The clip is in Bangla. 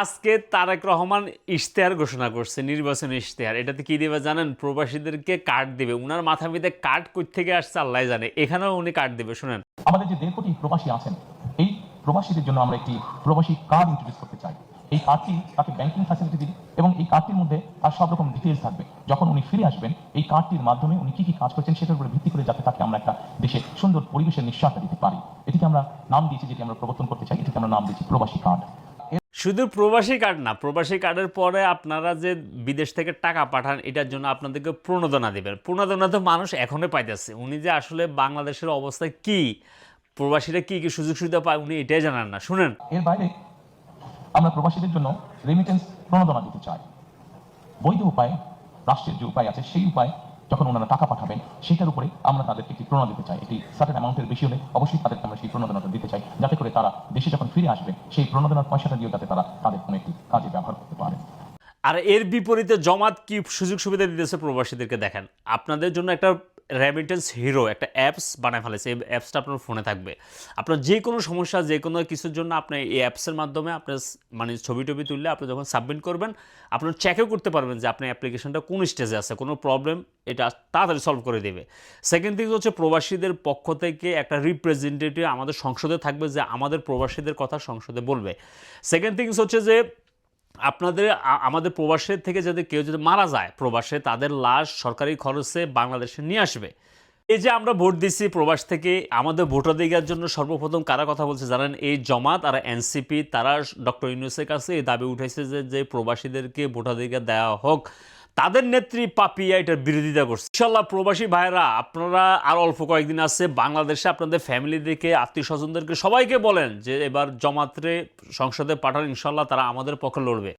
আজকে তারেক রহমান ইশতেহার ঘোষণা করছে, নির্বাচনী ইশতেহার। এটাতে কি দিবে জানেন? প্রবাসীদেরকে কার্ড দিবে। উনার মাথা পিতে কার্ড কই থেকে আসছে আল্লাহ জানে। এখানেও উনি কার্ড দিবে, শুনেন। আমাদের যে 1.5 কোটি প্রবাসী আছেন, এই প্রবাসীদের জন্য আমরা একটি প্রবাসী কার্ড ইন্ট্রোডিউস করতে চাই। এই কার্ডটি তাকে ব্যাংকিং ফ্যাসিলিটি দিবে এবং এই কার্ডটির মধ্যে তার সব রকম ডিটেইলস থাকবে। যখন উনি ফিরে আসবেন, এই কার্ডটির মাধ্যমে উনি কি কি কাজ করছেন সেটার উপরে ভিত্তি করে যাতে তাকে আমরা একটা দেশে সুন্দর পরিবেশের নিশ্চয়তা দিতে পারি। এটিকে আমরা নাম দিয়েছি, যেটি আমরা প্রবর্তন করতে চাই, এটিকে আমরা নাম দিয়েছি প্রবাসী কার্ড। শুধু প্রবাসী কার্ড না, প্রবাসী কার্ডের পরে আপনারা যে বিদেশ থেকে টাকা পাঠান, এটার জন্য আপনাদেরকে প্রণোদনা দিবেন। প্রণোদনা তো মানুষ এখনই পাইতেছে। উনি যে আসলে বাংলাদেশের অবস্থা কি, প্রবাসীরা কি কি সুযোগ সুবিধা পায়, উনি এটাই জানান না। শুনেন, এর বাইরে আমরা প্রবাসীদের জন্য রেমিটেন্স প্রণোদনা দিতে চাই। বৈধ উপায়, রাষ্ট্রের যে উপায় আছে সেই উপায় যখন ওনারা টাকা পাঠাবেন সেটার উপরে আমরা তাদেরকে একটি প্রণোদনা দিতে চাই। একটি সার্টেন অ্যামাউন্টের বেশি হলে অবশ্যই তাদেরকে আমরা সেই প্রণোদনাটা দিতে চাই, যাতে করে তারা দেশে যখন ফিরে আসবে সেই প্রণোদনার পয়সাটা দিয়ে যাতে তারা তাদের কোনো একটি কাজে ব্যবহার করতে পারে। আর এর বিপরীতে জামাত কি সুযোগ সুবিধা দিতেছে প্রবাসীদেরকে দেখেন। আপনাদের জন্য একটা রেমিটেন্স হিরো একটা অ্যাপস বানায় ফেলেছে। এই অ্যাপসটা আপনার ফোনে থাকবে। আপনার যে কোনো সমস্যা, যে কোনো কিছুর জন্য আপনি এই অ্যাপসের মাধ্যমে আপনার মানে ছবি টবি তুললে আপনি যখন সাবমিট করবেন, আপনার চেকও করতে পারবেন যে আপনার অ্যাপ্লিকেশনটা কোন স্টেজে আছে। কোনো প্রবলেম এটা তাড়াতাড়ি সলভ করে দেবে। সেকেন্ড থিং হচ্ছে, প্রবাসীদের পক্ষ থেকে একটা রিপ্রেজেন্টেটিভ আমাদের সংসদে থাকবে, যে আমাদের প্রবাসীদের কথা সংসদে বলবে। সেকেন্ড থিংস হচ্ছে যে আপনাদের আমাদের প্রবাসের থেকে যদি কেউ যদি মারা যায় প্রবাসে, তাদের লাশ সরকারি খরচে বাংলাদেশে নিয়ে আসবে। এই যে আমরা ভোট দিচ্ছি প্রবাস থেকে, আমাদের ভোটাধিকার জন্য সর্বপ্রথম কারা কথা বলছে জানেন? এই জামাত আর এনসিপি। তারা ডক্টর ইউনূসের কাছে এই দাবি উঠেছে যে প্রবাসীদেরকে ভোটাধিকার দেওয়া হোক। তাদের নেত্রী পাপিয়া এটার বিরোধিতা করছে। ইনশাল্লাহ প্রবাসী ভাইরা, আপনারা আর অল্প কয়েকদিন আছে বাংলাদেশে, আপনাদের ফ্যামিলিদেরকে, আত্মীয় স্বজনদেরকে সবাইকে বলেন যে এবার জামাতরে সংসদে পাঠান। ইনশাল্লাহ তারা আমাদের পক্ষে লড়বে।